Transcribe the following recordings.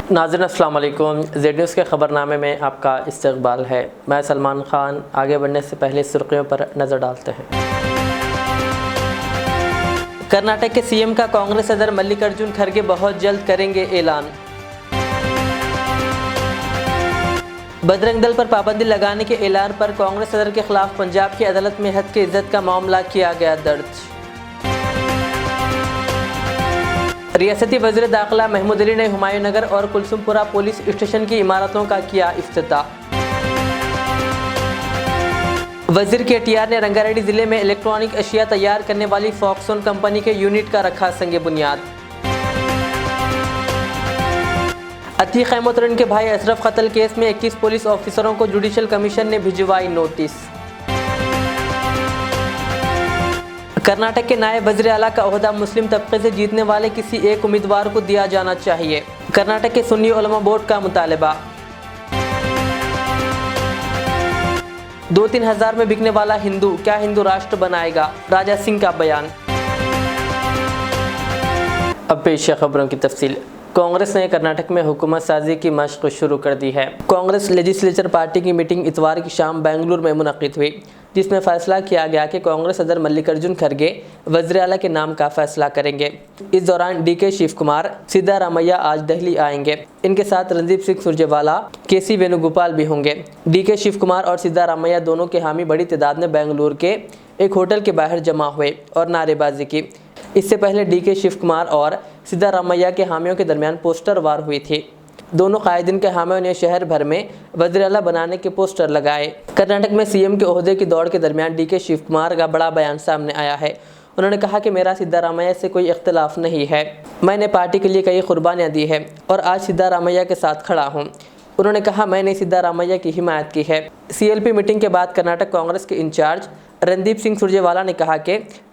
नाज़रीन अस्सलाम वालेकुम। ज़ेड न्यूज़ के ख़बरनामे में आपका इस्तक़बाल है। मैं सलमान ख़ान। आगे बढ़ने से पहले सुर्ख़ियों पर नज़र डालते हैं। कर्नाटक के सीएम का कांग्रेस सदर मल्लिकार्जुन खड़गे बहुत जल्द करेंगे ऐलान। बजरंग दल पर पाबंदी लगाने के ऐलान पर कांग्रेस सदर के खिलाफ पंजाब की अदालत में हद की इज्जत का मामला किया गया दर्ज। रियासती वज़ीर दाखिला महमूद अली ने हुमायूं नगर और कुलसुमपुरा पुलिस स्टेशन की इमारतों का किया इफ्तिताह। वज़ीर केटीआर ने रंगारेड्डी जिले में इलेक्ट्रॉनिक अशिया तैयार करने वाली फॉक्सकॉन कंपनी के यूनिट का रखा संगे बुनियाद। अतीक अहमद और इनके भाई अशरफ कत्ल केस में 21 पुलिस ऑफिसरों को जुडिशल कमीशन ने भिजवाई नोटिस। कर्नाटक के नायब वज़ीर आला का ओहदा मुस्लिम तबके से जीतने वाले किसी एक उम्मीदवार को दिया जाना चाहिए। कर्नाटक के सुन्नी उलमा बोर्ड का मुतालबा। 2-3 हज़ार में बिकने वाला हिंदू क्या हिंदू राष्ट्र बनाएगा, राजा सिंह का बयान। अब पेश है खबरों की तफसील। कांग्रेस ने कर्नाटक में हुकूमत साजी की मशक़ शुरू कर दी है। कांग्रेस लेजिस्लेचर पार्टी की मीटिंग इतवार की शाम बेंगलुरु में मुनक़िद हुई, जिसमें फैसला किया गया कि कांग्रेस सदर मल्लिकार्जुन खड़गे वज़ीर आला के नाम का फैसला करेंगे। इस दौरान डीके शिव कुमार, सिद्धारामैया आज दिल्ली आएंगे। इनके साथ रणदीप सिंह सुरजेवाला, केसी वेणुगोपाल भी होंगे। डीके शिव कुमार और सिद्धारामैया दोनों के हामी बड़ी तादाद में बेंगलुरु के एक होटल के बाहर जमा हुए और नारेबाजी की। इससे पहले डीके शिव कुमार और सिद्धारामैया के हामियों के दरमियान पोस्टर वार हुई थी। दोनों कायदीन के हामियों ने शहर भर में वज़ीर आला बनाने के पोस्टर लगाए। कर्नाटक में सीएम के ओहदे की दौड़ के दरमियान डीके शिव कुमार का बड़ा बयान सामने आया है। उन्होंने कहा कि मेरा सिद्धारामैया से कोई इख्तिलाफ नहीं है, मैंने पार्टी के लिए कई कुर्बानियाँ दी है और आज सिद्धारामैया के साथ खड़ा हूँ। उन्होंने कहा मैंने सिद्धारामैया की हिमायत की है। सीएलपी मीटिंग के बाद कर्नाटक कांग्रेस के इंचार्ज रणदीप सिंह सुरजेवाला ने कहा कि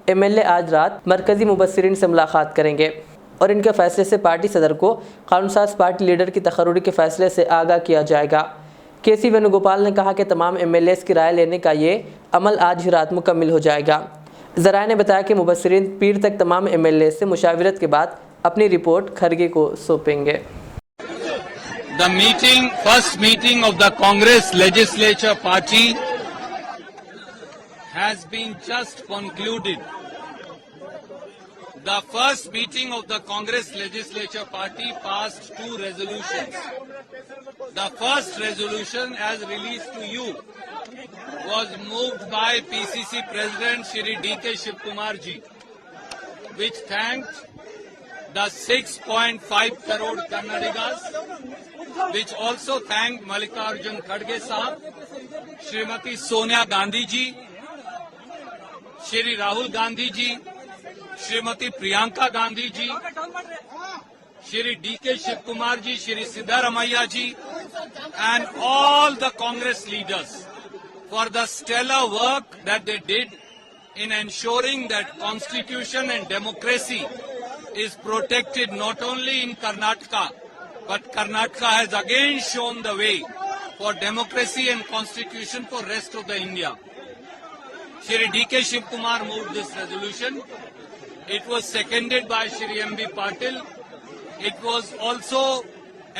एमएलए आज रात मरकजी मुबस्सिरीन से मुलाकात करेंगे और इनके फैसले से पार्टी सदर को कानूनसाज पार्टी लीडर की तकर्रुरी के फैसले से आगाह किया जाएगा। केसी वेणुगोपाल ने कहा कि तमाम एमएलएस की राय लेने का ये अमल आज ही रात मुकम्मल हो जाएगा। ज़राए ने बताया कि मुबस्सिरीन पीर तक तमाम एमएलए से मुशावरत के बाद अपनी रिपोर्ट खड़गे को सौंपेंगे। The first meeting of the Congress Legislature Party has been just concluded. The first meeting of the Congress Legislature Party passed 2 resolutions. The first resolution, as released to you, was moved by PCC President Shri D.K. Shiv Kumar ji, which thanked the 6.5 crore Kannadigas, which also thanked Mallikarjun Khadge Sahab, Srimati Sonia Gandhi ji, Shri Rahul Gandhi ji, Srimati Priyanka Gandhi ji, Shri D.K. Shiv Kumar ji, Shri Siddharamaiah ji, and all the Congress leaders for the stellar work that they did in ensuring that constitution and democracy is protected not only in Karnataka, but Karnataka has again shown the way for democracy and constitution for rest of the India. Shri D.K. Shiv Kumar moved this resolution. It was seconded by Shri M.B. Patil. It was also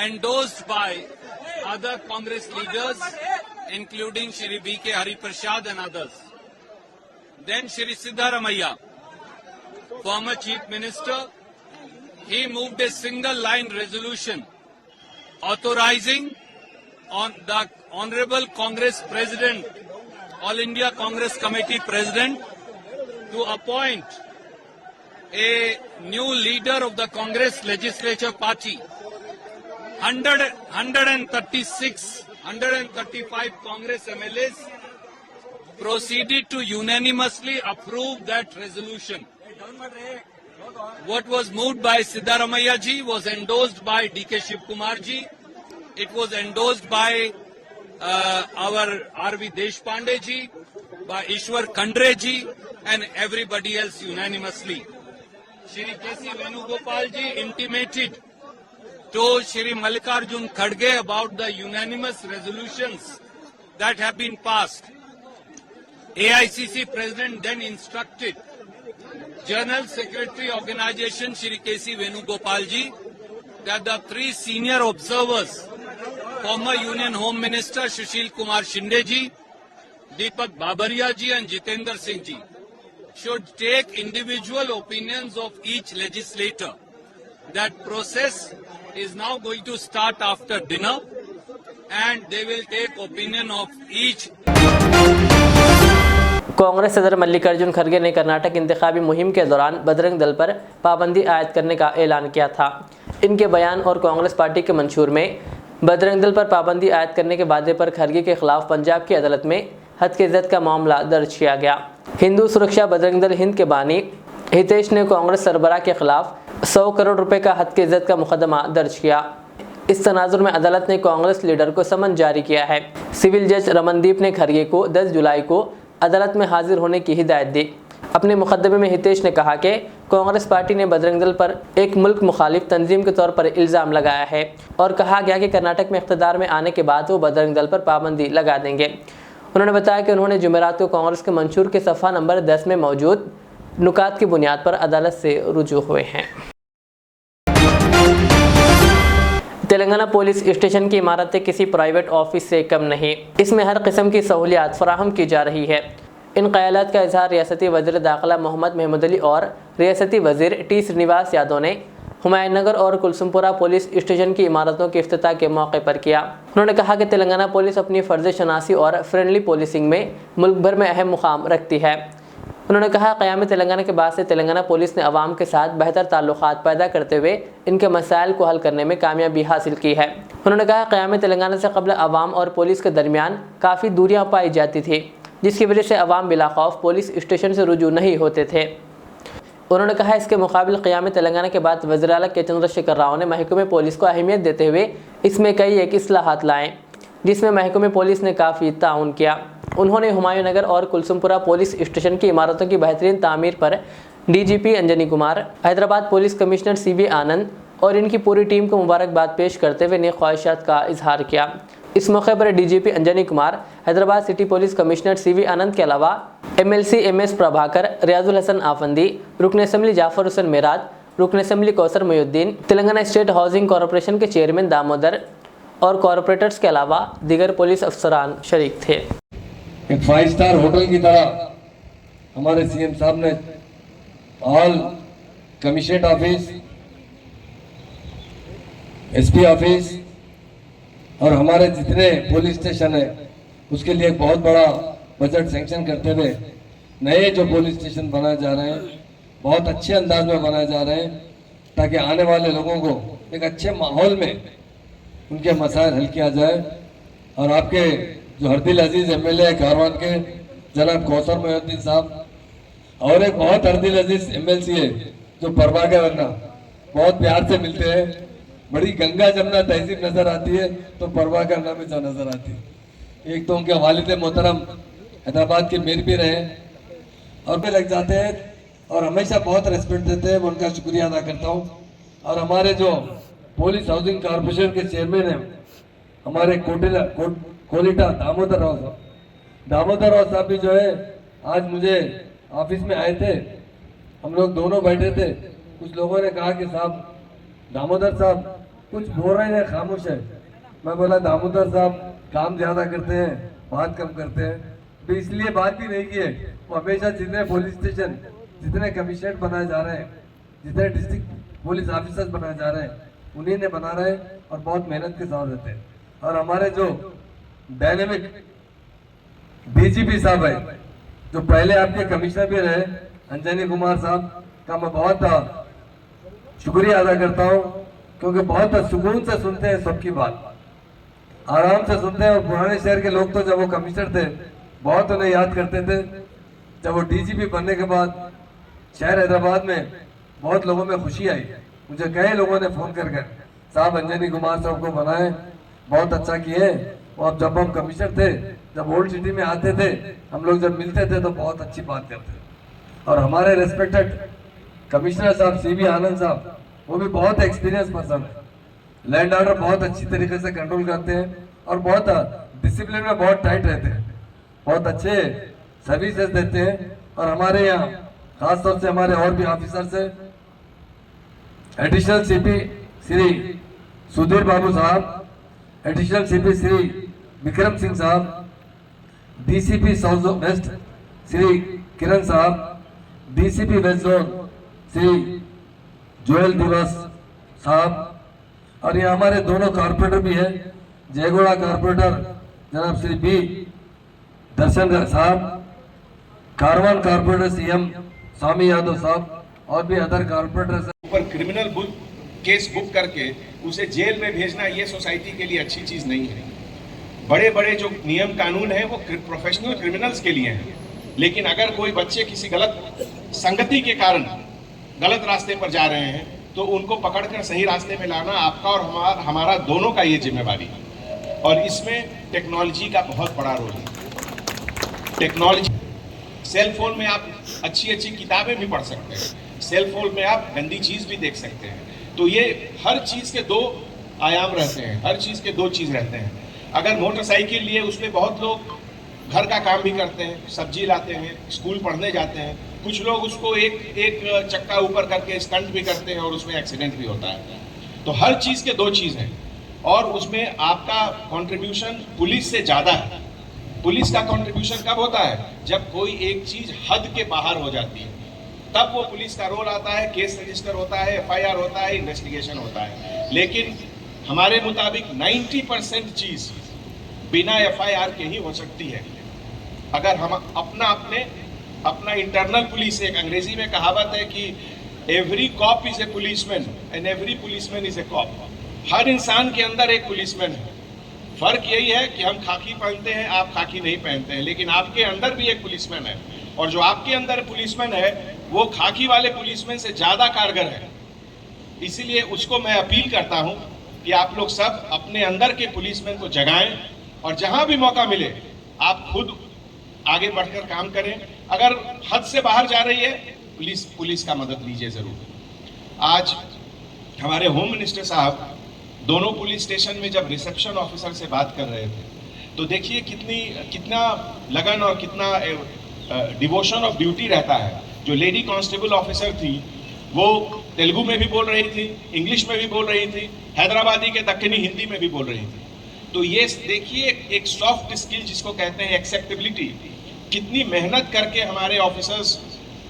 endorsed by other Congress leaders, including Shri B.K. Hariprasad and others. Then Shri Siddharamaiah, former Chief Minister, he moved a single-line resolution authorizing on the Honorable Congress President, All India Congress Committee President, to appoint a new leader of the Congress Legislature Party. 135 Congress MLAs proceeded to unanimously approve that resolution. What was moved by Siddharamaiah ji was endorsed by D.K. Shiv Kumar ji. It was endorsed by our R.V. Deshpande ji, by Ishwar Khandre ji, and everybody else unanimously. Shri K.C. Venugopal ji intimated to Shri Mallikarjun Khadge about the unanimous resolutions that have been passed. AICC President then instructed General Secretary Organization Shri K.C. Venugopal ji that the three senior observers, former Union Home Minister Sushil Kumar Shinde ji, Deepak Babaria ji and Jitendra Singh ji, should take individual opinions of each legislator. That process is now going to start after dinner and they will take opinion of each. Congress सदर मल्लिकार्जुन खड़गे ने कर्नाटक इंतखाबी मुहिम के दौरान बजरंग दल पर पाबंदी आयद करने का ऐलान किया था। इनके बयान और कांग्रेस पार्टी के मंशूर में बजरंग दल पर पाबंदी आयद करने के वादे पर खड़गे के खिलाफ पंजाब की अदालत में हद की इज्जत का मामला दर्ज किया गया। हिंदू सुरक्षा बजरंग दल हिंद के बानी हितेश ने कांग्रेस सरबराह के खिलाफ 100 करोड़ रुपए का हद की इज्जत का मुकदमा दर्ज किया। इस तनाजुर में अदालत ने कांग्रेस लीडर को समन जारी किया है। सिविल जज रमनदीप ने खड़गे को 10 जुलाई को अदालत में हाजिर होने की हिदायत दी। अपने मुकदमे में हितेश ने कहा कि कांग्रेस पार्टी ने बजरंग दल पर एक मुल्क मुखालिफ तंजीम के तौर पर इल्ज़ाम लगाया है और कहा गया कि कर्नाटक में इख्तिदार में आने के बाद वो बजरंग दल पर पाबंदी लगा देंगे। उन्होंने बताया कि उन्होंने जुमेरात को कांग्रेस के मंशूर के सफ़ा नंबर 10 में मौजूद नुकात की बुनियाद पर अदालत से रुजू हुए हैं। तेलंगाना पुलिस स्टेशन की इमारतें किसी प्राइवेट ऑफिस से कम नहीं, इसमें हर किस्म की सहूलियात फराहम की जा रही है। इन ख्यालात का इजहार रियासती वज़ीर दाखिला मोहम्मद महमूद अली और रियासती वज़ीर टी श्रीनिवास यादव ने हुमायूं नगर और कुलसुमपुरा पुलिस स्टेशन की इमारतों के इफ्तिताह के मौके पर किया। उन्होंने कहा कि तेलंगाना पुलिस अपनी फ़र्ज़ शनासी और फ्रेंडली पुलिसिंग में मुल्क भर में अहम मुकाम रखती है। उन्होंने कहा क़याम तेलंगाना के बाद से तेलंगाना पुलिस ने अवाम के साथ बेहतर ताल्लुकात पैदा करते हुए इनके मसाइल को हल करने में कामयाबी हासिल की है। उन्होंने कहा क़याम तेलंगाना से कबल अवाम और पुलिस के दरमियान काफ़ी दूरियां पाई जाती थी, जिसकी वजह से अवाम बिला खौफ पुलिस स्टेशन से रुजू नहीं होते थे। उन्होंने कहा इसके मुकाबले क़याम तेलंगाना के बाद वज़ीर आला के चंद्रशेखर राव ने महकमे पुलिस को अहमियत देते हुए इसमें कई एक इस्लाहात लाए, जिसमें महकमे पुलिस ने काफ़ी ताउन किया। उन्होंने हुमायूं नगर और कुलसुमपुरा पुलिस स्टेशन की इमारतों की बेहतरीन तामीर पर DGP Anjani Kumar, Hyderabad police commissioner CV Anand और इनकी पूरी टीम को मुबारकबाद पेश करते हुए नेक ख्वाहिशात का इजहार किया। इस मौके पर DGP Anjani Kumar, Hyderabad city police commissioner CV Anand के अलावा एमएलसी एमएस प्रभाकर, रियाजुल हसन आफंदी, रुकन असम्बली जाफर हुसैन मेराज, रुकन assembly Kausar Mohiuddin, Telangana state housing corporation के चेयरमैन दामोदर और कॉरपोरेटर्स के अलावा दीगर पुलिस अफसरान शरीक थे। एक 5 स्टार होटल की तरह हमारे सीएम साहब ने all commissionerate office, SP office और हमारे जितने पुलिस स्टेशन है उसके लिए एक बहुत बड़ा बजट सैंक्शन करते हुए नए जो पुलिस स्टेशन बनाए जा रहे हैं बहुत अच्छे अंदाज में बनाए जा रहे हैं, ताकि आने वाले लोगों को एक अच्छे माहौल में उनके मसाइल हल किया जाए। और आपके जो हरदिल अजीज एमएलए कारवान के जनाब कौसर मुयुद्दीन साहब और एक बहुत हरदिल अजीज एमएलसी है जो प्रभाकर अन्ना, बहुत प्यार से मिलते हैं, बड़ी गंगा जमुना तहजीब नजर आती है तो प्रभाकर अन्ना में जो नजर आती है। एक तो उनके वालिद मोहतरम हैदराबाद के मेयर भी रहे और भी लग जाते हैं और हमेशा बहुत रेस्पेक्ट देते हैं, मैं उनका शुक्रिया अदा करता हूँ। और हमारे जो पुलिस हाउसिंग कॉरपोरेशन के चेयरमैन हैं हमारे कोलिटा दामोदर राव साहब भी जो है आज मुझे ऑफिस में आए थे, हम लोग दोनों बैठे थे। कुछ लोगों ने कहा कि साहब दामोदर साहब कुछ बोल रहे हैं खामोश है। मैं बोला दामोदर साहब काम ज्यादा करते हैं बात कम करते हैं, तो इसलिए बात भी नहीं की है। वो हमेशा जितने पुलिस स्टेशन, जितने कमिश्नरेट बनाए जा रहे हैं, जितने डिस्ट्रिक्ट पुलिस ऑफिसर्स बनाए जा रहे हैं उन्हीं ने बना रहे हैं और बहुत मेहनत के साथ रहते हैं। और हमारे जो डायनेमिक डीजीपी साहब है जो पहले आपके कमिश्नर भी रहे अंजनी कुमार साहब का मैं बहुत शुक्रिया अदा करता हूँ, क्योंकि बहुत सुकून से सुनते हैं, सबकी बात आराम से सुनते हैं। और पुराने शहर के लोग तो जब वो कमिश्नर थे बहुत उन्हें याद करते थे। जब वो डीजीपी बनने के बाद शहर हैदराबाद में बहुत लोगों में खुशी आई। मुझे कई लोगों ने फोन करके साहब अंजनी कुमार साहब को बनाए, बहुत अच्छा किए। और जब हम कमिश्नर थे, जब ओल्ड सिटी में आते थे, हम लोग जब मिलते थे तो बहुत अच्छी बात करते। और हमारे रेस्पेक्टेड कमिश्नर साहब सीवी आनंद साहब, वो भी बहुत एक्सपीरियंस पर्सन है, लैंड ऑर्डर बहुत अच्छी तरीके से कंट्रोल करते हैं और बहुत डिसिप्लिन में बहुत टाइट रहते हैं, बहुत अच्छे सर्विसेज देते हैं। और हमारे यहाँ खासतौर से हमारे और भी ऑफिसर से एडिशनल सीपी श्री सुधीर बाबू साहब, एडिशनल सीपी श्री विक्रम सिंह साहब, DCP south west Shri Kiran साहब, DCP west zone Shri Joel दिवस साहब, और ये हमारे दोनों कारपोरेटर भी हैं, जयगोड़ा कारपोरेटर जनाब श्री बी दर्शन साहब, कारवान कारपोरेटर सीएम स्वामी यादव साहब, और भी अदर कारपोरेटर ऊपर क्रिमिनल केस बुक करके उसे जेल में भेजना ये सोसाइटी के लिए अच्छी चीज नहीं है। बड़े बड़े जो नियम कानून हैं वो प्रोफेशनल क्रिमिनल्स के लिए हैं, लेकिन अगर कोई बच्चे किसी गलत संगति के कारण गलत रास्ते पर जा रहे हैं तो उनको पकड़कर सही रास्ते में लाना आपका और हमारा दोनों का ये जिम्मेवारी है। और इसमें टेक्नोलॉजी का बहुत बड़ा रोल है। टेक्नोलॉजी, सेल फोन में आप अच्छी अच्छी किताबें भी पढ़ सकते हैं, सेल फोन में आप गंदी चीज भी देख सकते हैं। तो ये हर चीज के दो आयाम रहते हैं, हर चीज के दो चीज रहते हैं। अगर मोटरसाइकिल लिए उसमें बहुत लोग घर का काम भी करते हैं, सब्जी लाते हैं, स्कूल पढ़ने जाते हैं, कुछ लोग उसको एक चक्का ऊपर करके स्टंट भी करते हैं और उसमें एक्सीडेंट भी होता है। तो हर चीज के दो चीज हैं और उसमें आपका कंट्रीब्यूशन पुलिस से ज्यादा है। पुलिस का कंट्रीब्यूशन कब होता है? जब कोई एक चीज हद के बाहर हो जाती है, तब वो पुलिस का रोल आता है, केस रजिस्टर होता है, एफआईआर होता है, इन्वेस्टिगेशन होता है। लेकिन हमारे मुताबिक 90% चीज बिना एफआईआर के ही हो सकती है। अगर हम अपना इंटरनल पुलिस, एक अंग्रेजी में कहावत है कि every cop is a policeman and every policeman is a cop. हर इंसान के अंदर एक पुलिसमैन है। फर्क यही है कि हम खाकी पहनते हैं, आप खाकी नहीं पहनते हैं, लेकिन आपके अंदर भी एक पुलिसमैन है और जो आपके अंदर पुलिसमैन है वो खाकी वाले पुलिसमैन से ज्यादा कारगर है। इसीलिए उसको मैं अपील करता हूं कि आप लोग सब अपने अंदर के पुलिसमैन को जगाएं और जहां भी मौका मिले आप खुद आगे बढ़कर काम करें। अगर हद से बाहर जा रही है पुलिस का मदद लीजिए जरूर। आज हमारे होम मिनिस्टर साहब दोनों पुलिस स्टेशन में जब रिसेप्शन ऑफिसर से बात कर रहे थे तो देखिए कितना लगन और कितना डिवोशन ऑफ ड्यूटी रहता है। जो लेडी कांस्टेबल ऑफिसर थी वो तेलुगु में भी बोल रही थी, इंग्लिश में भी बोल रही थी, हैदराबादी के दक्कनी हिंदी में भी बोल रही थी। तो ये देखिए एक सॉफ्ट स्किल जिसको कहते हैं एक्सेप्टेबिलिटी, कितनी मेहनत करके हमारे ऑफिसर्स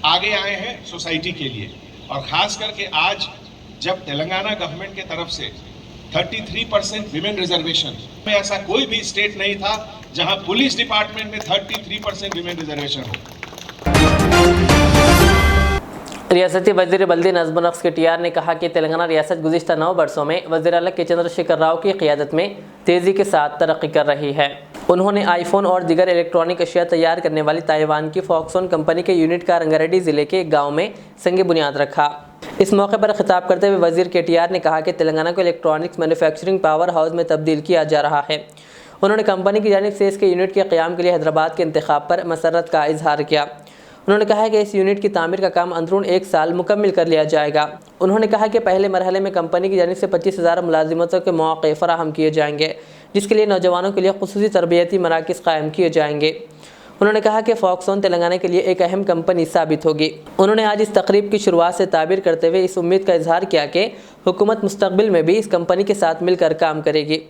आगे आए हैं सोसाइटी के लिए। और खास करके आज जब तेलंगाना गवर्नमेंट की तरफ से 33% विमेन रिजर्वेशन में, ऐसा कोई भी स्टेट नहीं था जहां पुलिस डिपार्टमेंट में 33% विमेन रिजर्वेशन हो। रियासती वज़ीर बल्दी नज़्म नफ्स के टीआर ने कहा कि तेलंगाना रियासत गुज़िश्ता 9 वर्षों में वज़ीर आला के चंद्रशेखर राव की क़ियादत में तेज़ी के साथ तरक्की कर रही है। उन्होंने आईफोन और दीगर इलेक्ट्रॉनिक अशिया तैयार करने वाली ताइवान की फॉक्सकॉन कंपनी के यूनिट का रंगारेड्डी ज़िले के एक गाँव में संग बुनियाद रखा। इस मौके पर खिताब करते हुए वज़ीर के टीआर ने कहा कि तेलंगाना को इलेक्ट्रॉनिक्स मैन्युफैक्चरिंग पावर हाउस में तब्दील किया जा रहा है। उन्होंने कंपनी की जानिब से इसके यूनिट के क़याम के लिए हैदराबाद के इंतखाब पर मसरत का इजहार किया। उन्होंने कहा कि इस यूनिट की तामीर का काम अंदरून 1 साल मुकम्मल कर लिया जाएगा। उन्होंने कहा कि पहले मरहले में कंपनी की जानिब से 25,000 मुलाजिमतों के मौक़े फ़राहम किए जाएंगे, जिसके लिए नौजवानों के लिए खुसूसी तरबियती मराकज़ कायम किए जाएंगे। उन्होंने कहा कि फॉक्सकॉन तेलंगाना के लिए एक अहम कंपनी साबित होगी। उन्होंने आज इस तकरीब की शुरुआत से ताबीर करते हुए इस उम्मीद का इजहार किया कि हुकूमत मुस्तक़बिल में भी इस कंपनी के साथ मिलकर काम करेगी।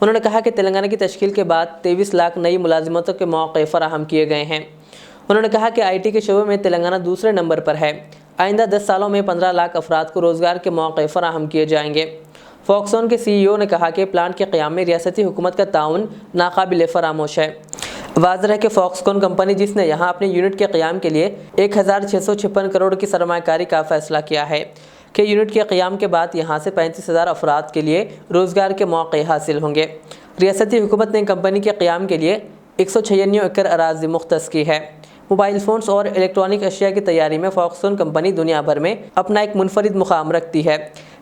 उन्होंने कहा कि तेलंगाना की तश्कील के बाद 23 लाख नई मुलाजिमतों के मौक़े फ़राहम किए गए हैं। उन्होंने कहा कि IT के शोबे में तेलंगाना दूसरे नंबर पर है। आइंदा 10 सालों में 15 लाख अफराद को रोज़गार के मौक़े फ़राहम किए जाएंगे। फॉक्सकॉन के CEO ने कहा कि प्लांट के क़याम में रियासती हुकूमत का ताउन नाकाबिल फरामोश है। वाज़ेह है कि फॉक्सकॉन कंपनी जिसने यहाँ अपने यूनिट के क़याम के लिए 1656 करोड़ की सरमायाकारी का फ़ैसला किया है कि यूनिट के क़याम के बाद यहाँ से 35,000 अफराद के लिए रोज़गार के मौक़े हासिल होंगे। रियासती हुकूमत ने कंपनी के क़याम के लिए 196 एकड़ अराज़ी मुख्तस की है। मोबाइल फ़ोन्स और इलेक्ट्रॉनिक अशिया की तैयारी में फॉक्सकॉन कंपनी दुनिया भर में अपना एक मुनफरिद मुकाम रखती है।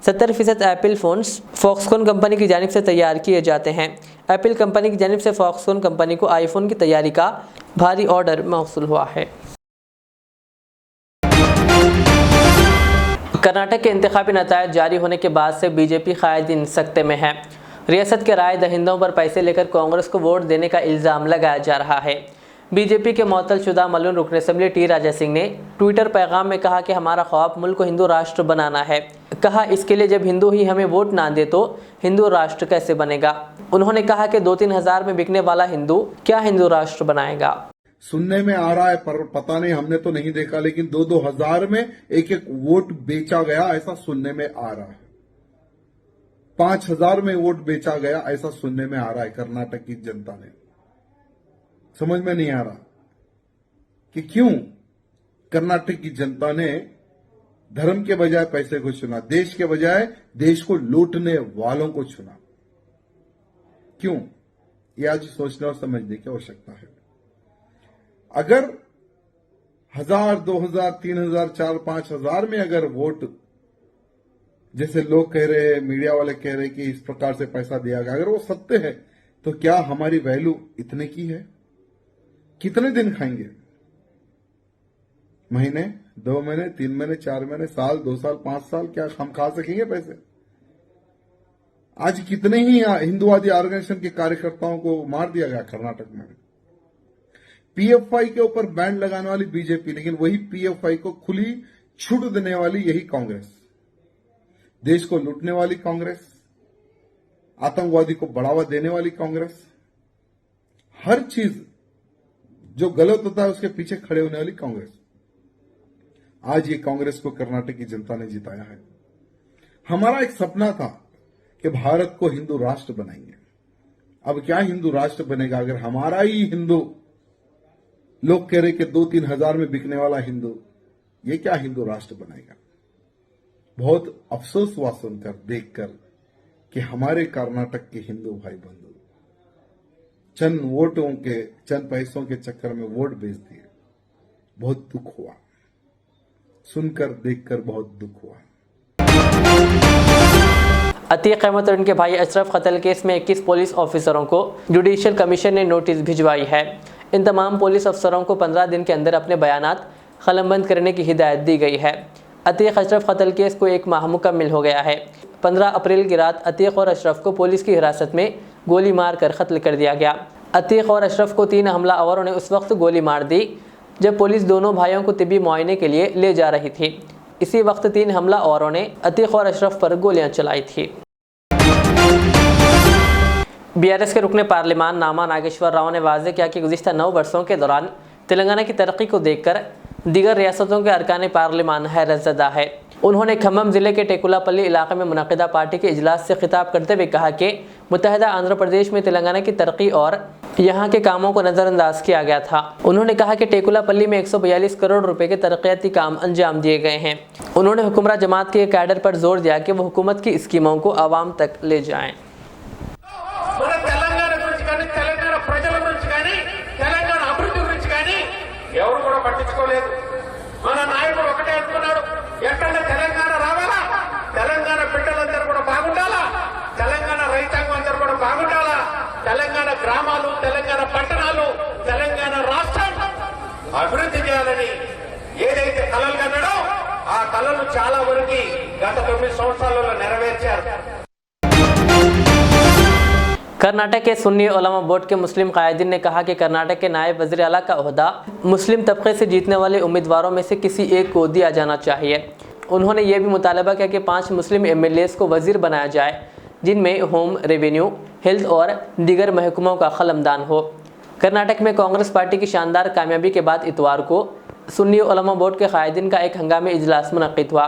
70% एप्पल फ़ोन्स फॉक्सकॉन कंपनी की जानिब से तैयार किए जाते हैं। एप्पल कंपनी की जानिब से फॉक्सकॉन कंपनी को आईफोन की तैयारी का भारी ऑर्डर मौसूल हुआ है। कर्नाटक के इंतखाबी नतायज जारी होने के बाद से बीजेपी कायदीन सख्ते में है। रियासत के राय दहिंदों पर पैसे लेकर कांग्रेस को वोट देने का इल्ज़ाम लगाया जा रहा है। बीजेपी के मुअत्तलशुदा मल्लून रुकन असेंबली टी राजा सिंह ने ट्विटर पैगाम में कहा कि हमारा ख्वाब मुल्क को हिंदू राष्ट्र बनाना है। कहा इसके लिए जब हिंदू ही हमें वोट ना दे तो हिंदू राष्ट्र कैसे बनेगा। उन्होंने कहा कि 2-3 हज़ार में बिकने वाला हिंदू क्या हिंदू राष्ट्र बनाएगा। सुनने में आ रहा है पर पता नहीं, हमने तो नहीं देखा, लेकिन 2-2 हज़ार में एक वोट बेचा गया ऐसा सुनने में आ रहा है। 5,000 में वोट बेचा गया ऐसा सुनने में आ रहा है कर्नाटक की जनता ने। समझ में नहीं आ रहा कि क्यों कर्नाटक की जनता ने धर्म के बजाय पैसे को चुना, देश के बजाय देश को लूटने वालों को चुना। क्यों? ये आज सोचने और समझने की आवश्यकता है। अगर 1,000, 2,000, 3,000, 4,000, 5,000 में अगर वोट, जैसे लोग कह रहे हैं, मीडिया वाले कह रहे हैं कि इस प्रकार से पैसा दिया गया, अगर वो सत्य है तो क्या हमारी वैल्यू इतने की है? कितने दिन खाएंगे? महीने, 2 महीने, 3 महीने, 4 महीने, साल, 2 साल, 5 साल, क्या हम खा सकेंगे पैसे? आज कितने ही हिंदुवादी ऑर्गेनाइजेशन के कार्यकर्ताओं को मार दिया गया कर्नाटक में। पीएफआई के ऊपर बैन लगाने वाली बीजेपी, लेकिन वही पीएफआई को खुली छूट देने वाली यही कांग्रेस, देश को लूटने वाली कांग्रेस, आतंकवादी को बढ़ावा देने वाली कांग्रेस, हर चीज जो गलत होता है उसके पीछे खड़े होने वाली कांग्रेस। आज ये कांग्रेस को कर्नाटक की जनता ने जिताया है। हमारा एक सपना था कि भारत को हिंदू राष्ट्र बनाएंगे। अब क्या हिंदू राष्ट्र बनेगा अगर हमारा ही हिंदू, लोग कह रहे कि 2-3 हज़ार में बिकने वाला हिंदू, ये क्या हिंदू राष्ट्र बनाएगा? बहुत अफसोस हुआ सुनकर, देखकर कि हमारे कर्नाटक के हिंदू भाई बंधु चंद वोटों के, चंद पैसों के चक्कर में वोट बेच दिए। बहुत दुख हुआ, सुनकर देखकर बहुत दुख हुआ। अतीक अहमद और उनके भाई अशरफ कत्ल केस में 21 पुलिस ऑफिसरों को जुडिशियल कमीशन ने नोटिस भिजवाई है। इन तमाम पुलिस अफसरों को 15 दिन के अंदर अपने बयानात कलमबंद करने की हिदायत दी गई है। अतीक अशरफ कत्ल केस को 1 माह मुकम्मिल हो गया है। 15 अप्रैल की रात अतीक और अशरफ को पुलिस की हिरासत में गोली मारकर कत्ल कर दिया गया। अतीक और अशरफ को 3 हमलावरों ने उस वक्त गोली मार दी जब पुलिस दोनों भाइयों को तिब्बी मुआयने के लिए ले जा रही थी। इसी वक्त 3 हमलावरों ने अतीक और अशरफ पर गोलियां चलाई थी। बीआरएस के रुकने पार्लिमान नामा नागेश्वर राव ने वाज़ेह किया कि गुज़िश्ता 9 वर्षों के दौरान तेलंगाना की तरक्की को देखकर दीगर रियासतों के अरकान पार्लिमान हैरतज़दा है। उन्होंने खम्मम ज़िले के टेकुलापल्ली इलाके में मुनक़िदा पार्टी के इजलास से खिताब करते हुए कहा कि मुत्तहिदा आंध्र प्रदेश में तेलंगाना की तरक्की और यहाँ के कामों को नज़रअंदाज किया गया था। उन्होंने कहा कि टेकुलापल्ली में 142 करोड़ रुपए के तरक्याती काम अंजाम दिए गए हैं। उन्होंने हुक्मरान जमात के कैडर पर जोर दिया कि वो हुकूमत की स्कीमों को आवाम तक ले जाएँ। మన నాయకుడు ఒకటే అనుకున్నాడు, ఎక్కడైనా తెలంగాణ రావాలా, తెలంగాణ బిడ్డలందరూ కూడా బాగుండాలా, తెలంగాణ రైతాంగం అందరూ కూడా బాగుండాలా, తెలంగాణ గ్రామాలు, తెలంగాణ పట్టణాలు, తెలంగాణ రాష్ట్రం అభివృద్ధి చేయాలని ఏదైతే కలలు కన్నాడో ఆ కలలు చాలా వరకు గత 9 సంవత్సరాలలో నెరవేర్చారు। कर्नाटक के सुन्नी उलमा बोर्ड के मुस्लिम कायदीन ने कहा कि कर्नाटक के नायब वज़ीर आला का ओहदा मुस्लिम तबके से जीतने वाले उम्मीदवारों में से किसी एक को दिया जाना चाहिए। उन्होंने ये भी मुतालबा किया कि 5 मुस्लिम एमएलएस को वज़ीर बनाया जाए, जिनमें होम, रेवेन्यू, हेल्थ और दीगर महकमों का क़लमदान हो। कर्नाटक में कांग्रेस पार्टी की शानदार कामयाबी के बाद इतवार को सुन्नी उलमा बोर्ड के कायदीन का एक हंगामी इजलास मुनक़्क़िद हुआ,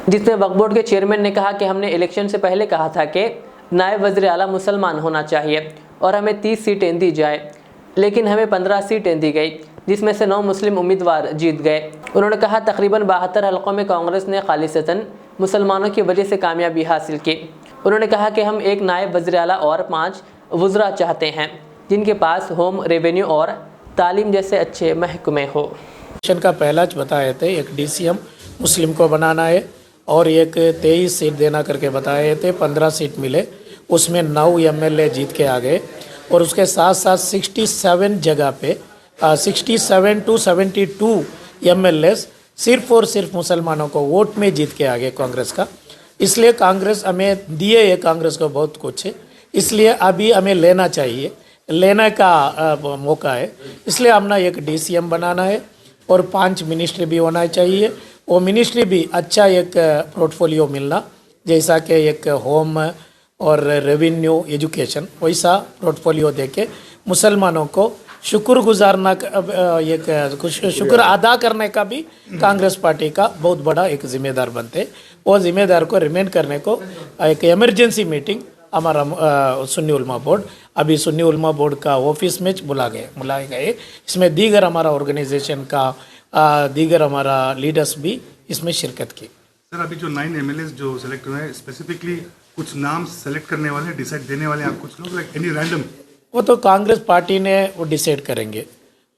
जिसमें वक्फ बोर्ड के चेयरमैन ने कहा कि हमने इलेक्शन से पहले कहा था कि नायब वज़ीर आला मुसलमान होना चाहिए और हमें 30 सीटें दी जाए, लेकिन हमें 15 सीटें दी गई, जिसमें से 9 मुस्लिम उम्मीदवार जीत गए। उन्होंने कहा तकरीबन 72 हलकों में कांग्रेस ने खालिसतन मुसलमानों की वजह से कामयाबी हासिल की। उन्होंने कहा कि हम एक नायब वज़ीर आला और 5 वज़रा चाहते हैं, जिनके पास होम, रेवेन्यू और तालीम जैसे अच्छे महकमे हो। इलेक्शन का पहला बताए थे एक डीसीएम मुस्लिम को बनाना है और एक 23 सीट देना करके बताए थे, 15 सीट मिले, उसमें 9 एमएलए जीत के आ गए और उसके साथ साथ 67 जगह पे 67 to 72 एमएलए सिर्फ और सिर्फ मुसलमानों को वोट में जीत के आ गए कांग्रेस का। इसलिए कांग्रेस हमें दिए है, कांग्रेस को बहुत कुछ है, इसलिए अभी हमें लेना चाहिए लेने का मौका है। इसलिए हमने एक DCM बनाना है और 5 मिनिस्ट्री भी होना चाहिए। वो मिनिस्ट्री भी अच्छा एक पोर्टफोलियो मिलना, जैसा कि एक होम और रेवेन्यू एजुकेशन, वैसा पोर्टफोलियो देके मुसलमानों को शुक्रगुजारना एक शुक्र अदा करने का भी कांग्रेस पार्टी का बहुत बड़ा एक जिम्मेदार बनते। वो जिम्मेदार को रिमेंड करने को एक इमरजेंसी मीटिंग हमारा सुन्नी उलमा बोर्ड, अभी सुन्नी उलमा बोर्ड का ऑफिस में बुलाए गए। इसमें दीगर हमारा ऑर्गेनाइजेशन का दीगर हमारा लीडर्स भी इसमें शिरकत की। सर, अभी जो 9 MLAs जो सेलेक्ट हुए हैं, स्पेसिफिकली कुछ नाम सेलेक्ट करने वाले, डिसाइड देने वाले आप कुछ लोग, लाइक एनी रैंडम? वो तो कांग्रेस पार्टी ने वो डिसाइड करेंगे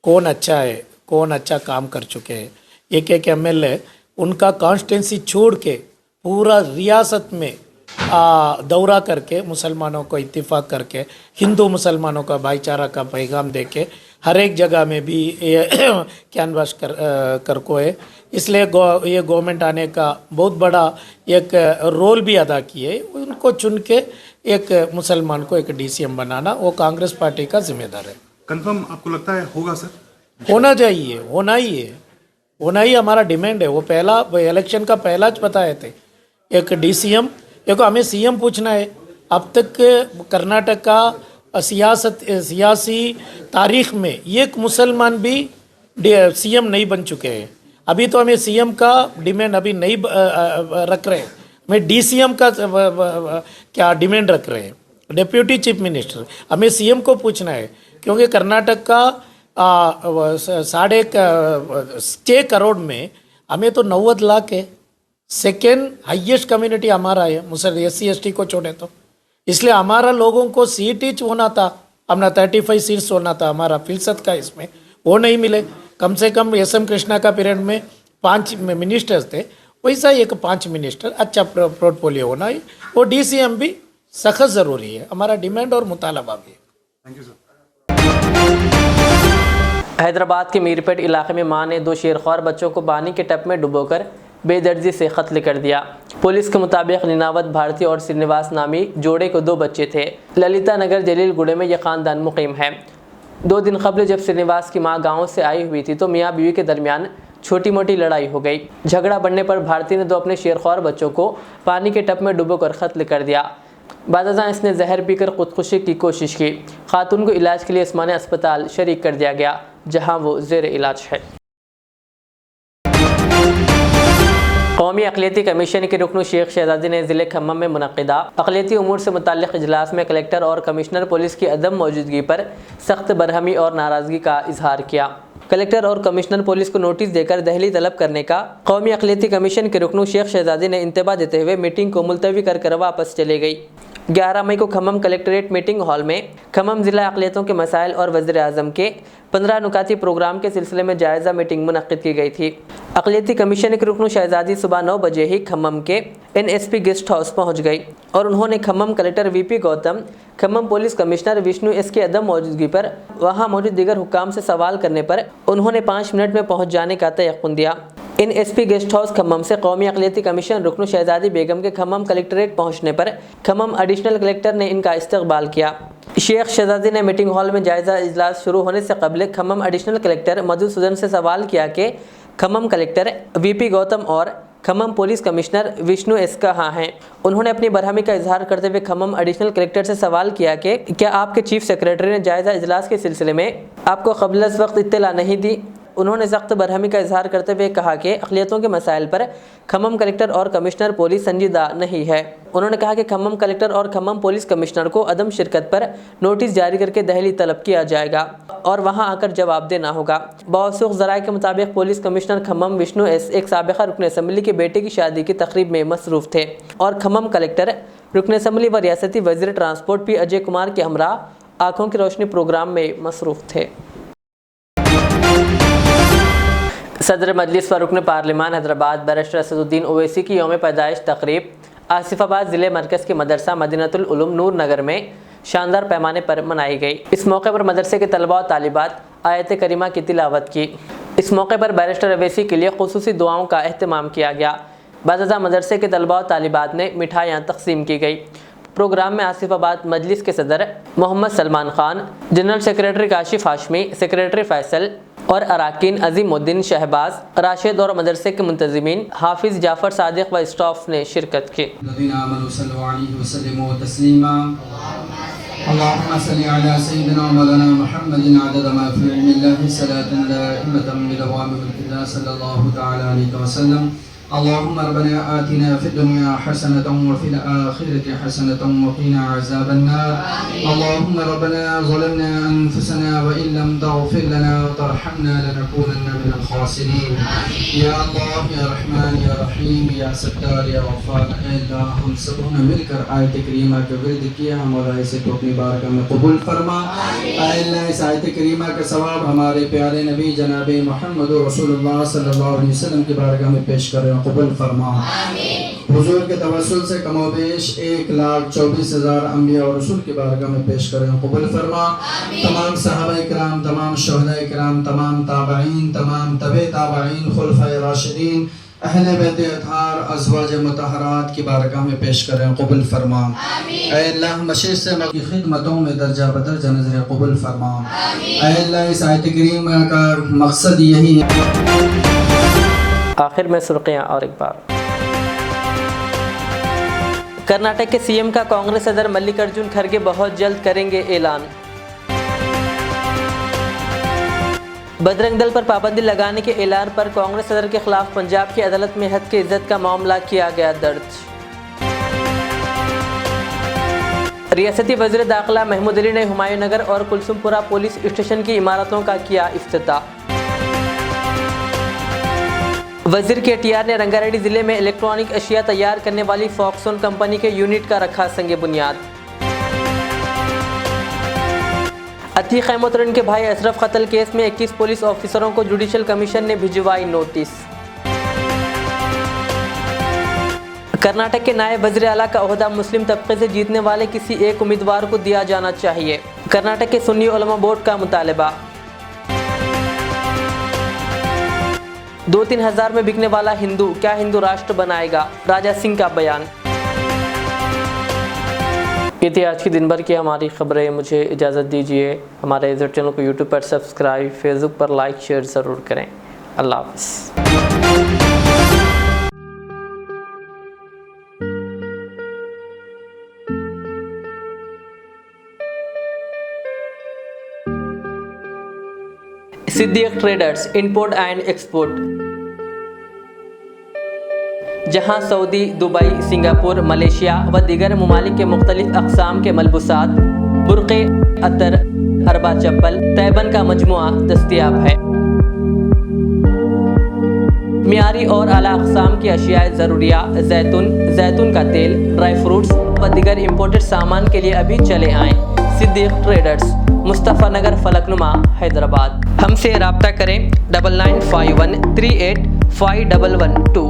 कौन अच्छा है, कौन अच्छा काम कर चुके हैं। एक MLA उनका कॉन्स्टिट्यूंसी छोड़ के पूरा रियासत में दौरा करके मुसलमानों को इत्तेफाक करके हिंदू मुसलमानों का भाईचारा का पैगाम दे के हर एक जगह में भी कैनवास कर को है। इसलिए ये गवर्नमेंट आने का बहुत बड़ा एक रोल भी अदा किए। उनको चुन के एक मुसलमान को एक DCM बनाना वो कांग्रेस पार्टी का जिम्मेदार है। कंफर्म आपको लगता है होगा सर? होना चाहिए, होना ही हमारा डिमांड है। वो पहला इलेक्शन का पहला बताए थे एक DCM। देखो, हमें CM पूछना है। अब तक कर्नाटक का सियासी तारीख में एक मुसलमान भी CM नहीं बन चुके हैं। अभी तो हमें CM का डिमांड अभी नहीं रख रहे हैं, हमें DCM का क्या डिमांड रख रहे हैं, डिप्यूटी चीफ मिनिस्टर। हमें CM को पूछना है, क्योंकि कर्नाटक का 6.5 करोड़ में हमें तो 90 लाख है। सेकेंड हाईएस्ट कम्युनिटी हमारा है, मुसलमान SC/ST को छोड़े तो। इसलिए हमारा लोगों को सीट ही होना था, अपना 35 सीट्स होना था हमारा फीसद का, इसमें वो नहीं मिले। कम से कम SM कृष्णा का पीरियड में 5 मिनिस्टर्स थे, वैसा एक 5 मिनिस्टर अच्छा पोर्टफोलियो होना है। वो DCM भी सख्त ज़रूरी है, हमारा डिमांड और मुतालबा भी है। Thank you sir. हैदराबाद के मीरपेट इलाके में मां ने 2 शेरख्वार बच्चों को पानी के टब में डुबोकर बेदर्जी से कत्ल कर दिया। पुलिस के मुताबिक नीनावत भारती और श्रीनिवास नामी जोड़े को 2 बच्चे थे। ललिता नगर जलीलगुड़े में यह खानदान मुकीम है। 2 दिन कबल जब श्रीनिवास की मां गांव से आई हुई थी तो मियाँ बीवी के दरमियान छोटी मोटी लड़ाई हो गई। झगड़ा बढ़ने पर भारती ने 2 अपने शेरख्वार बच्चों को पानी के टब में डुबोकर कत्ल कर दिया। बादशाह इसने जहर पीकर खुदकुशी की कोशिश की। खातून को इलाज के लिए उस्मानिया अस्पताल शरीक कर दिया गया, जहां वो ज़ेर इलाज है। कौमी अक़लियती कमीशन के रुकन शेख शहजादी ने ज़िले खम्मम में मुनक़िदा अक़लियती उमूर से मुतल्लिक़ इजलास में कलेक्टर और कमिश्नर पुलिस की अदम मौजूदगी पर सख्त बरहमी और नाराज़गी का इजहार किया। कलेक्टर और कमिश्नर पुलिस को नोटिस देकर दहली तलब करने का कौमी अक़लियती कमीशन के रुकन शेख शहजादी ने इंतबा देते हुए मीटिंग को मुलतवी कर वापस चले गई। 11 मई को खम्मम कलेक्ट्रेट मीटिंग हॉल में खम्मम ज़िला अक़लियतों के मसाइल और वज़ीर-ए-आज़म के 15 नुकाती प्रोग्राम के सिलसिले में जायज़ा मीटिंग मुनक़्क़िद की गई थी। अक़लियती कमीशन के रुकन शहजादी सुबह 9 बजे ही खम्मम के NSP गेस्ट हाउस पहुँच गई और उन्होंने Khammam collector VP Gautam, Khammam police commissioner Vishnu S की अदम मौजूदगी पर वहाँ मौजूद दीगर हुक्काम से सवाल करने पर उन्होंने 5 मिनट में पहुँच जाने का तयक़्क़ुन दिया। NSP गेस्ट हाउस खम्मम से कौमी अक़लियती कमीशन रुकन शहजादी बेगम के खम्मम कलेक्ट्रेट पहुँचने पर खम्मम एडिशनल कलेक्टर ने इनका इस्तकबाल किया। शेख शहजादी ने मीटिंग हॉल में जायज़ा इजलास शुरू होने से कबल खम्मम एडिशनल कलेक्टर मधुसूदन से सवाल किया कि खम्मम कलेक्टर VP गौतम और Khammam police commissioner Vishnu S कहाँ हैं। उन्होंने अपनी बरहमी का इजहार करते हुए खम्मम एडिशनल कलेक्टर से सवाल किया कि क्या आपके चीफ सेक्रेटरी ने जायज़ा इजलास के सिलसिले में आपको क़ब्ल अज़ वक्त इत्तला नहीं दी। उन्होंने सख्त बरहमी का इजहार करते हुए कहा कि अक़लियतों के मसाइल पर खम्मम कलेक्टर और कमिश्नर पुलिस संजीदा नहीं है। उन्होंने कहा कि खम्मम कलेक्टर और खम्मम पुलिस कमिश्नर को अदम शिरकत पर नोटिस जारी करके दहली तलब किया जाएगा और वहां आकर जवाब देना होगा। बावसूख ज़राए के मुताबिक police commissioner Khammam Vishnu S एक साबिक़ा रुकन असम्बली के बेटे की शादी की तकरीब में मसरूफ़ थे और खम्मम कलेक्टर रुकन असम्बली व रियासती वज़ीर ट्रांसपोर्ट P अजय कुमार के हमरा आँखों की रोशनी प्रोग्राम में मसरूफ़ थे। सदर मजलिस व रुकन पार्लिमान हैदराबाद बैरिस्टर असदुद्दीन ओवैसी की यौम पैदाइश तकरीब आसिफाबाद ज़िले मरकज़ के मदरसा मदीनतुल उलूम नूर नगर में शानदार पैमाने पर मनाई गई। इस मौके पर मदरसे के तलबा और तालिबात आयत करीमा की तिलावत की। इस मौके पर बैरिस्टर ओवैसी के लिए खुसूसी दुआओं का एहतमाम किया गया। बाज़ मदरसे के तलबा और तालिबात ने मिठाइयाँ तकसीम की गई। प्रोग्राम में आसिफाबाद मजलिस के सदर Mohammed Salman Khan, general secretary Kashif Hashmi, secretary Faisal और अराकीन अजीमुद्दीन शहबाज, राशिद और मदरसे के मुंतजिमीन, हाफिज जाफर सादिक व स्टाफ ने शिरकत की। अल्लाहुम्मा सल्लि अला सय्यिदिना मौलाना मुहम्मदिन अदद मा फी इल्मिल्लाहि सलातन दाइमतन बिदवामि मुल्किल्लाह सल्लल्लाहु तआला अलैहि वसल्लम। अल्लाहुम्मा रब्बना आतिना फिद दुनिया हसनतन व फिल आखिरति हसनतन व क़िना अज़ाबन नार। अल्लाहुम्मा रब्बना ज़लमना अनफुसना व इन लम तग़फिर लना व तरहमना लनकूनन्ना मिनल ख़ासिरीन। या अल्लाह या रहमान या रहीम या सत्तार या गफ़्फ़ार, ऐ अल्लाह हम सबों ने मिलकर आयत करीमा के विर्द किया, हमारा इसे तो अपनी बारगाह में कबूल फरमा। ऐ अल्लाह इस आयत करीमा का सवाब हमारे प्यारे नबी जनाब मुहम्मद रसूलुल्लाह सल्लल्लाहु अलैहि वसल्लम की बारगाह में पेश करें, कबूल फरमा। हुजूर के तवस्सुल से कमोबेश 1,24,000 अंबिया और रसूल की बारगाह में पेश करें, कबूल फरमा। तमाम सहाबाए किराम, तमाम शुहदाए किराम, तमाम ताबईन, तमाम तबे ताबईन, खुलफाए राशिदीन, अहले बैत अतहार, अज़वाज मुतहरात की बारगाह में पेश करें, कबूल फरमा। ऐ अल्लाह मशीर से की खिदमतों में दर्जा बदर्जा नज़र कबूल फरमा। ऐ अल्लाह इस आयत करीमा का मकसद यही है। आखिर में सुर्खियां और एक बार। कर्नाटक के सीएम का कांग्रेस सदर मल्लिकार्जुन खड़गे बहुत जल्द करेंगे ऐलान। बजरंग दल पर पाबंदी लगाने के ऐलान पर कांग्रेस सदर के खिलाफ पंजाब की अदालत में हद की इज्जत का मामला किया गया दर्ज। रियासती वज़ीर दाखिला महमूद अली ने हुमायूं नगर और कुलसुमपुरा पुलिस स्टेशन की इमारतों का किया इफ्तिताह। वजीर केटीआर ने रंगारेड्डी जिले में इलेक्ट्रॉनिक अशिया तैयार करने वाली फॉक्सकॉन कंपनी के यूनिट का रखा संगे बुनियाद। अतीक अहमद के भाई अशरफ कत्ल केस में 21 पुलिस ऑफिसरों को जुडिशल कमीशन ने भिजवाई नोटिस। कर्नाटक के नायब वज़ीर आला का ओहदा मुस्लिम तबके से जीतने वाले किसी एक उम्मीदवार को दिया जाना चाहिए, कर्नाटक के सुन्नी उलमा बोर्ड का मुतालबा। 2-3 हज़ार में बिकने वाला हिंदू क्या हिंदू राष्ट्र बनाएगा, राजा सिंह का बयान। ये थी आज की दिन भर की हमारी खबरें। मुझे इजाज़त दीजिए। हमारे इस चैनल को यूट्यूब पर सब्सक्राइब, फेसबुक पर लाइक शेयर ज़रूर करें। अल्लाह हाफ़िज़। Siddique traders import and export, जहां सऊदी, दुबई, सिंगापुर, मलेशिया व दीगर ममालिक के मुख्तलिफ अक़साम के मलबूसात, बुर्क़े, अतर, अरबा चप्पल, तैबन का मजमुआ दस्तयाब है। मियारी और आला अक़साम की अशियाए ज़रूरिया, जैतून का तेल, ड्राई फ्रूट्स व दीगर इम्पोर्टेड सामान के लिए अभी चले आएँ। सिद्दीक ट्रेडर्स, मुस्तफ़ा नगर, फलकनुमा, हैदराबाद। हमसे रब्ता करें 9951385112।